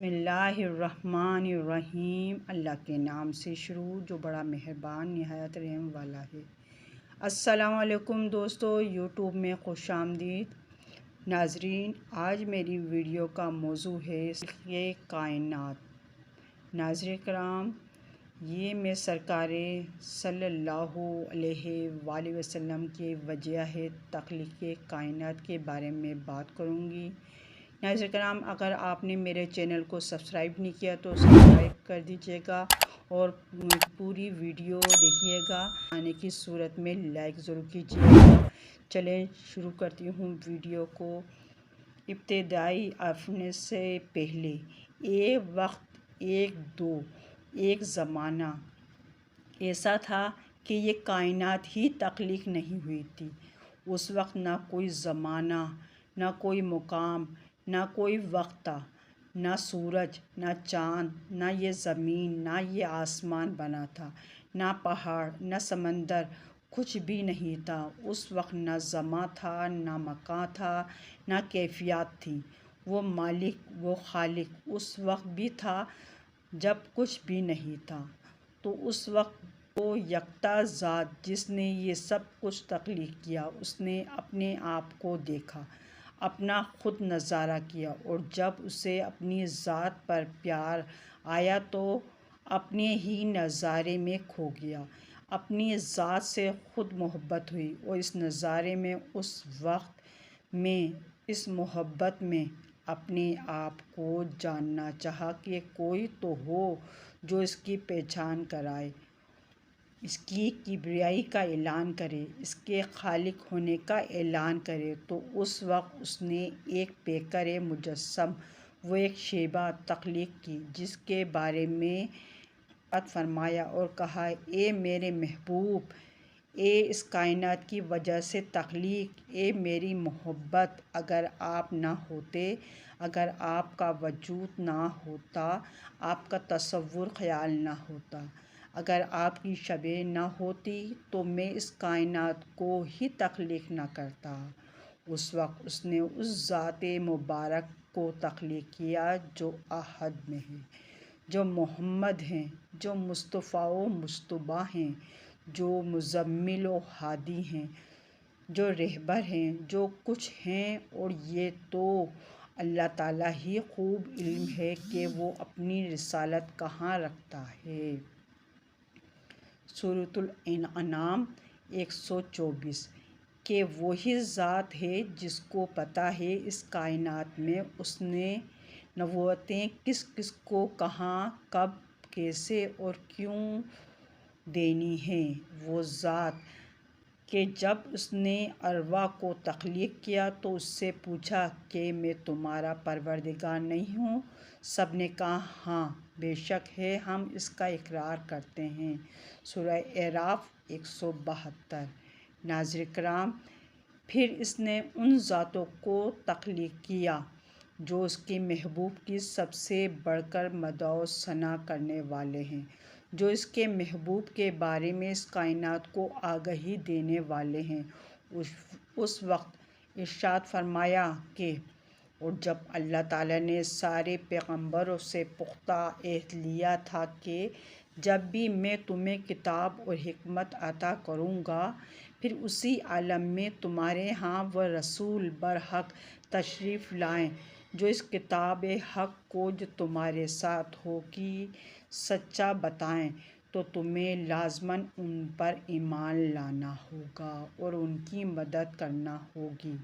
بسم اللہ الرحمن الرحیم۔ اللہ کے نام سے شروع جو بڑا مہربان نہایت رحم والا ہے۔ السلام علیکم دوستو، یوٹیوب میں خوش آمدید ناظرین۔ آج میری ویڈیو کا موضوع ہے یہ کائنات۔ ناظرین کرام، یہ میں سرکار صلی اللہ علیہ وآلہ وسلم کی وجہ تخلیق کائنات کے بارے میں بات کروں گی۔ ناظرین کرام، اگر آپ نے میرے چینل کو سبسکرائب نہیں کیا تو سبسکرائب کر دیجیے گا اور پوری ویڈیو دیکھیے گا، آنے کی صورت میں لائک ضرور کیجیے گا۔ چلیں شروع کرتی ہوں ویڈیو کو۔ ابتدائی آفرینے سے پہلے ایک وقت، ایک دور، ایک زمانہ ایسا تھا کہ یہ کائنات ہی تخلیق نہیں ہوئی تھی۔ اس وقت نہ کوئی زمانہ، نہ کوئی مقام، نہ کوئی وقت تھا، نہ سورج، نہ چاند، نہ یہ زمین، نہ یہ آسمان بنا تھا، نہ پہاڑ، نہ سمندر، کچھ بھی نہیں تھا۔ اس وقت نہ زمان تھا، نہ مکان تھا، نہ کیفیت تھی۔ وہ مالک، وہ خالق اس وقت بھی تھا جب کچھ بھی نہیں تھا۔ تو اس وقت وہ یکتا ذات جس نے یہ سب کچھ تخلیق کیا، اس نے اپنے آپ کو دیکھا، اپنا خود نظارہ کیا، اور جب اسے اپنی ذات پر پیار آیا تو اپنے ہی نظارے میں کھو گیا۔ اپنی ذات سے خود محبت ہوئی، اور اس نظارے میں، اس وقت میں، اس محبت میں اپنے آپ کو جاننا چاہا کہ کوئی تو ہو جو اس کی پہچان کرائے، اس کی کبریائی کا اعلان کرے، اس کے خالق ہونے کا اعلان کرے۔ تو اس وقت اس نے ایک پیکر مجسم، وہ ایک شیبہ تخلیق کی، جس کے بارے میں بات فرمایا اور کہا: اے میرے محبوب، اے اس کائنات کی وجہ سے تخلیق، اے میری محبت، اگر آپ نہ ہوتے، اگر آپ کا وجود نہ ہوتا، آپ کا تصور خیال نہ ہوتا، اگر آپ کی شبیہ نہ ہوتی تو میں اس کائنات کو ہی تخلیق نہ کرتا۔ اس وقت اس نے اس ذات مبارک کو تخلیق کیا جو احد میں ہے، جو محمد ہیں، جو مصطفیٰ و مجتبیٰ ہیں، جو مزمل و ہادی ہیں، جو رہبر ہیں، جو کچھ ہیں۔ اور یہ تو اللہ تعالیٰ ہی خوب علم ہے کہ وہ اپنی رسالت کہاں رکھتا ہے۔ سورۃ الانعام 124۔ کہ وہی ذات ہے جس کو پتہ ہے اس کائنات میں اس نے نبوتیں کس کس کو کہاں، کب، کیسے اور کیوں دینی ہیں۔ وہ ذات کہ جب اس نے ارواح کو تخلیق کیا تو اس سے پوچھا کہ میں تمہارا پروردگار نہیں ہوں؟ سب نے کہا ہاں، بے شک ہے، ہم اس کا اقرار کرتے ہیں۔ سورہ اعراف 172۔ ناظرین کرام، پھر اس نے ان ذاتوں کو تخلیق کیا جو اس کے محبوب کی سب سے بڑھ کر مدح و ثنا کرنے والے ہیں، جو اس کے محبوب کے بارے میں اس کائنات کو آگاہی دینے والے ہیں۔ اس وقت ارشاد فرمایا کہ اور جب اللہ تعالیٰ نے سارے پیغمبروں سے پختہ عہد لیا تھا کہ جب بھی میں تمہیں کتاب اور حکمت عطا کروں گا، پھر اسی عالم میں تمہارے ہاں وہ رسول برحق تشریف لائیں جو اس کتاب حق کو جو تمہارے ساتھ ہوگی سچا بتائیں، تو تمہیں لازماً ان پر ایمان لانا ہوگا اور ان کی مدد کرنا ہوگی۔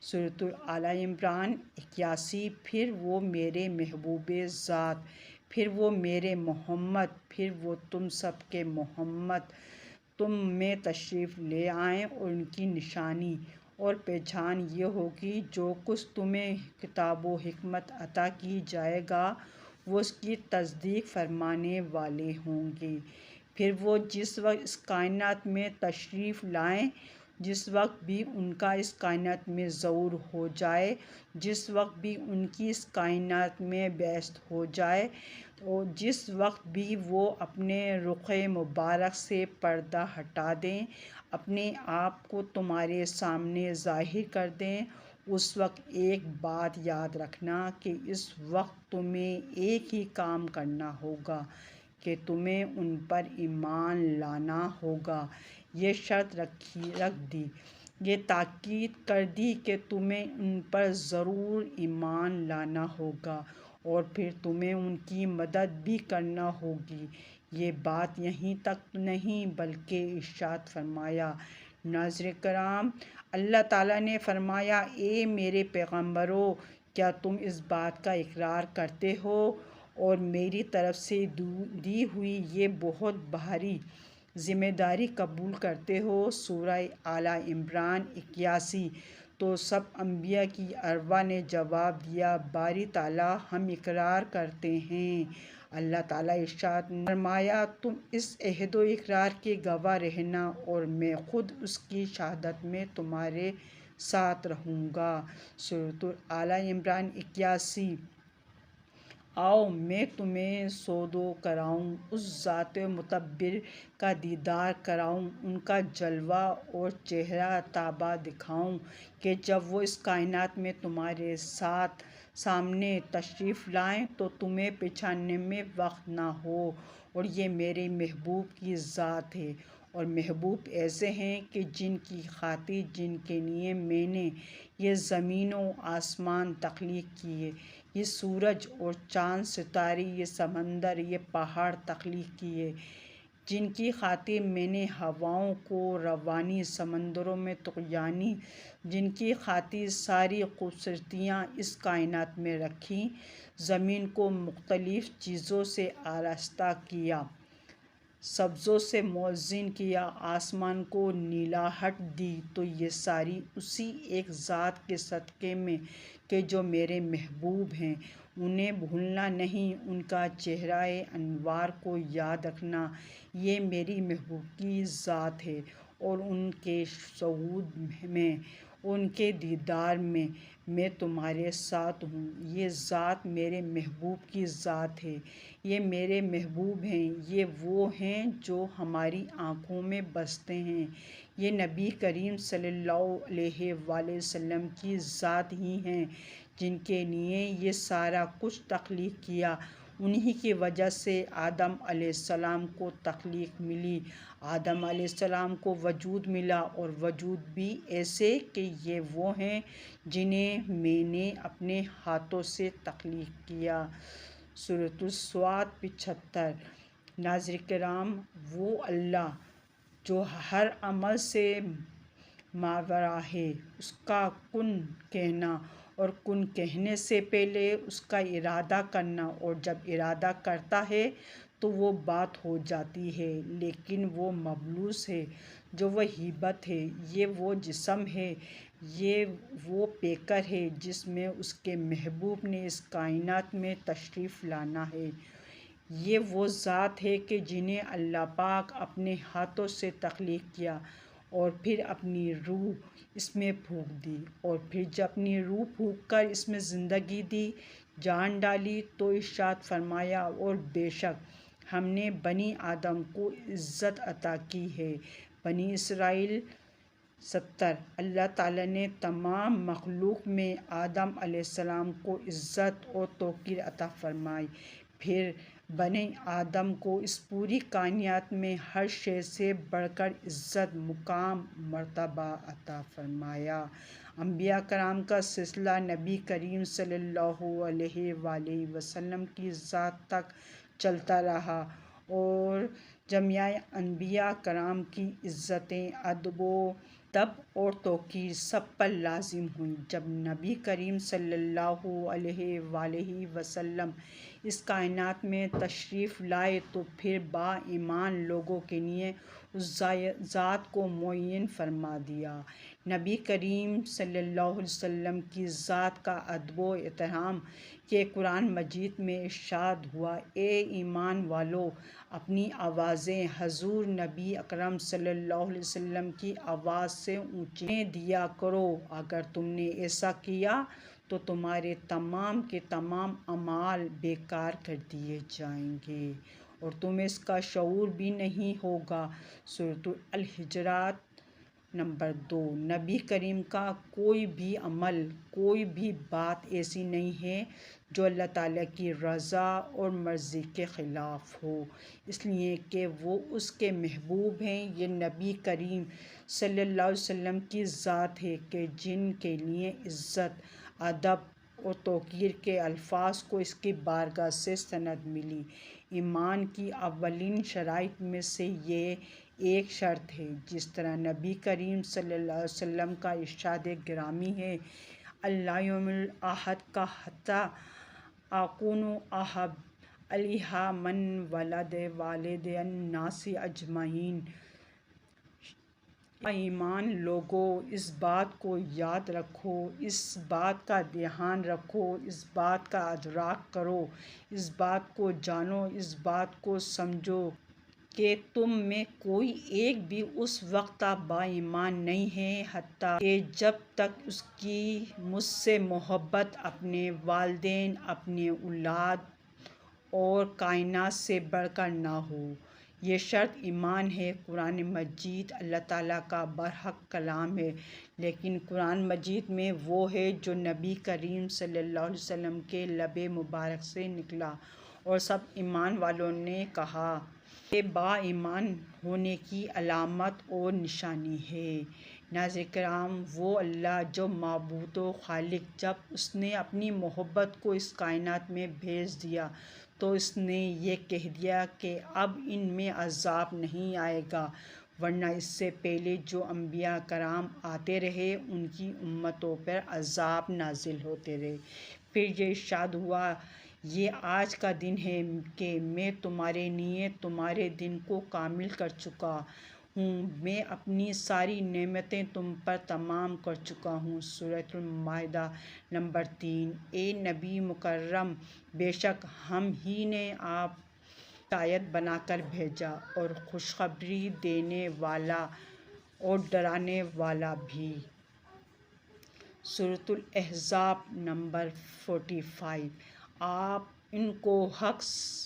سورۃ آل عمران 81۔ پھر وہ میرے محبوب ذات، پھر وہ میرے محمد، پھر وہ تم سب کے محمد تم میں تشریف لے آئیں، اور ان کی نشانی اور پہچان یہ ہوگی جو کچھ تمہیں کتاب و حکمت عطا کی جائے گا وہ اس کی تصدیق فرمانے والے ہوں گے۔ پھر وہ جس وقت اس کائنات میں تشریف لائیں، جس وقت بھی ان کا اس کائنات میں ظہور ہو جائے، جس وقت بھی ان کی اس کائنات میں بعثت ہو جائے، اور جس وقت بھی وہ اپنے رخ مبارک سے پردہ ہٹا دیں، اپنے آپ کو تمہارے سامنے ظاہر کر دیں اس وقت ایک بات یاد رکھنا کہ اس وقت تمہیں ایک ہی کام کرنا ہوگا کہ تمہیں ان پر ایمان لانا ہوگا۔ یہ شرط رکھ دی، یہ تاکید کر دی کہ تمہیں ان پر ضرور ایمان لانا ہوگا اور پھر تمہیں ان کی مدد بھی کرنا ہوگی۔ یہ بات یہیں تک نہیں بلکہ ارشاد فرمایا۔ ناظرین کرام، اللہ تعالیٰ نے فرمایا، اے میرے پیغمبرو، کیا تم اس بات کا اقرار کرتے ہو اور میری طرف سے دی ہوئی یہ بہت بھاری ذمہ داری قبول کرتے ہو؟ سورہ آل عمران 81۔ تو سب انبیاء کی ارواح نے جواب دیا، باری تعالیٰ، ہم اقرار کرتے ہیں۔ اللہ تعالیٰ ارشاد فرمایا، تم اس عہد و اقرار کے گواہ رہنا اور میں خود اس کی شہادت میں تمہارے ساتھ رہوں گا۔ سورۃ آل عمران 81۔ آؤ میں تمہیں سودو کراؤں، اس ذات متبر کا دیدار کراؤں، ان کا جلوہ اور چہرہ طیبہ دکھاؤں کہ جب وہ اس کائنات میں تمہارے سامنے تشریف لائیں تو تمہیں پہچاننے میں وقت نہ ہو۔ اور یہ میرے محبوب کی ذات ہے، اور محبوب ایسے ہیں کہ جن کی خاطر، جن کے لیے میں نے یہ زمین و آسمان تخلیق کیے، یہ سورج اور چاند ستارے، یہ سمندر، یہ پہاڑ تخلیق کیے، جن کی خاطر میں نے ہواؤں کو روانی، سمندروں میں طغیانی، جن کی خاطر ساری خوبصورتیاں اس کائنات میں رکھیں، زمین کو مختلف چیزوں سے آراستہ کیا، سبزوں سے مزین کیا، آسمان کو نیلاہٹ دی، تو یہ ساری اسی ایک ذات کے صدقے میں کہ جو میرے محبوب ہیں۔ انہیں بھولنا نہیں، ان کا چہرۂ انوار کو یاد رکھنا۔ یہ میری محبوب کی ذات ہے اور ان کے شہود میں، ان کے دیدار میں میں تمہارے ساتھ ہوں۔ یہ ذات میرے محبوب کی ذات ہے، یہ میرے محبوب ہیں، یہ وہ ہیں جو ہماری آنکھوں میں بستے ہیں، یہ نبی کریم صلی اللہ علیہ وآلہ وسلم کی ذات ہی ہیں جن کے لیے یہ سارا کچھ تخلیق کیا۔ انہی کی وجہ سے آدم علیہ السلام کو تخلیق ملی، آدم علیہ السلام کو وجود ملا، اور وجود بھی ایسے کہ یہ وہ ہیں جنہیں میں نے اپنے ہاتھوں سے تخلیق کیا۔ سورۃ الصاد 75۔ ناظرین کرام، وہ اللہ جو ہر عمل سے ماورا ہے، اس کا کن کہنا اور کن کہنے سے پہلے اس کا ارادہ کرنا، اور جب ارادہ کرتا ہے تو وہ بات ہو جاتی ہے، لیکن وہ مبعوث ہے جو وحیبت ہے، یہ وہ جسم ہے، یہ وہ پیکر ہے جس میں اس کے محبوب نے اس کائنات میں تشریف لانا ہے، یہ وہ ذات ہے کہ جنہیں اللہ پاک اپنے ہاتھوں سے تخلیق کیا اور پھر اپنی روح اس میں پھونک دی، اور پھر جب اپنی روح پھونک کر اس میں زندگی دی، جان ڈالی، تو ارشاد فرمایا، اور بے شک ہم نے بنی آدم کو عزت عطا کی ہے۔ بنی اسرائیل 70۔ اللہ تعالیٰ نے تمام مخلوق میں آدم علیہ السلام کو عزت اور توقیر عطا فرمائی، پھر بنی آدم کو اس پوری کائنات میں ہر شے سے بڑھ کر عزت، مقام، مرتبہ عطا فرمایا۔ انبیاء کرام کا سلسلہ نبی کریم صلی اللہ علیہ وآلہ وسلم کی ذات تک چلتا رہا، اور جمیع انبیاء کرام کی عزتیں، ادب و اور توقیر سب پر لازم ہوئی۔ جب نبی کریم صلی اللہ علیہ وآلہ وسلم اس کائنات میں تشریف لائے تو پھر با ایمان لوگوں کے لیے اس ذات کو معین فرما دیا۔ نبی کریم صلی اللہ علیہ وسلم کی ذات کا ادب و احترام کہ قرآن مجید میں ارشاد ہوا، اے ایمان والو، اپنی آوازیں حضور نبی اکرم صلی اللہ علیہ وسلم کی آواز سے اونچی دیا کرو، اگر تم نے ایسا کیا تو تمہارے تمام کے تمام اعمال بیکار کر دیے جائیں گے اور تمہیں اس کا شعور بھی نہیں ہوگا۔ سورۃ الحجرات نمبر 2، نبی کریم کا کوئی بھی عمل، کوئی بھی بات ایسی نہیں ہے جو اللہ تعالیٰ کی رضا اور مرضی کے خلاف ہو، اس لیے کہ وہ اس کے محبوب ہیں۔ یہ نبی کریم صلی اللہ علیہ وسلم کی ذات ہے کہ جن کے لیے عزت، ادب اور توقیر کے الفاظ کو اس کی بارگاہ سے سند ملی۔ ایمان کی اولین شرائط میں سے یہ ایک شرط ہے، جس طرح نبی کریم صلی اللہ علیہ وسلم کا ارشاد گرامی ہے، اللہ یوم العہد کا حتی اکون احب الیہ من ولد والد الناس اجمعین۔ ایمان لوگو، اس بات کو یاد رکھو، اس بات کا دھیان رکھو، اس بات کا ادراک کرو، اس بات کو جانو، اس بات کو سمجھو کہ تم میں کوئی ایک بھی اس وقت تک با ایمان نہیں ہے حتیٰ کہ جب تک اس کی مجھ سے محبت اپنے والدین، اپنے اولاد اور کائنات سے بڑھ کر نہ ہو۔ یہ شرط ایمان ہے۔ قرآن مجید اللہ تعالیٰ کا برحق کلام ہے، لیکن قرآن مجید میں وہ ہے جو نبی کریم صلی اللہ علیہ وسلم کے لب مبارک سے نکلا، اور سب ایمان والوں نے کہا۔ یہ با ایمان ہونے کی علامت اور نشانی ہے۔ ناظرین کرام، وہ اللہ جو معبود و خالق، جب اس نے اپنی محبت کو اس کائنات میں بھیج دیا تو اس نے یہ کہہ دیا کہ اب ان میں عذاب نہیں آئے گا، ورنہ اس سے پہلے جو انبیاء کرام آتے رہے ان کی امتوں پر عذاب نازل ہوتے رہے۔ پھر یہ ارشاد ہوا، یہ آج کا دن ہے کہ میں تمہارے لیے تمہارے دن کو کامل کر چکا ہوں، میں اپنی ساری نعمتیں تم پر تمام کر چکا ہوں۔ سورۃ المائدہ نمبر 3۔ اے نبی مکرم، بے شک ہم ہی نے آپ ہدایت بنا کر بھیجا، اور خوشخبری دینے والا اور ڈرانے والا بھی۔ سورۃ الاحزاب نمبر 45۔ آپ ان کو حق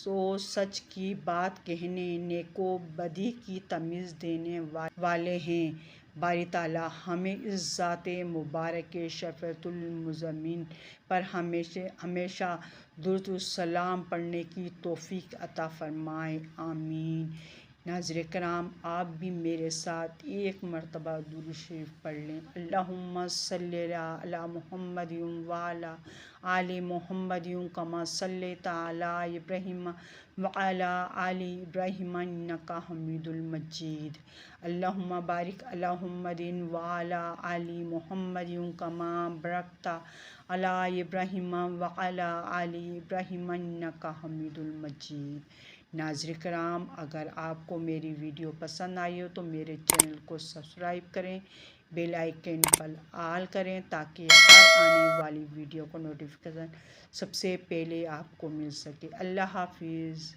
و سچ کی بات کہنے، نیک و بدی کی تمیز دینے والے ہیں۔ باری تعالیٰ ہمیں اس ذات مبارک شفیع المذنبین پر ہمیشہ درود و سلام پڑھنے کی توفیق عطا فرمائے، آمین۔ ناظرین کرام، آپ بھی میرے ساتھ ایک مرتبہ درود شریف پڑھ لیں۔ اللہم صلی علی محمد وعلی آل محمد کما صلیت علی ابراہیم وعلی آل ابراہیم انک حمید مجید۔ اللہم بارک علی محمد وعلی آل محمد کما بارکت علی ابراہیم وعلی آل ابراہیم انک حمید مجید۔ ناظرین کرام، اگر آپ کو میری ویڈیو پسند آئی ہو تو میرے چینل کو سبسکرائب کریں، بیل آئیکن پر آل کریں تاکہ ہر آنے والی ویڈیو کو نوٹیفیکیشن سب سے پہلے آپ کو مل سکے۔ اللہ حافظ۔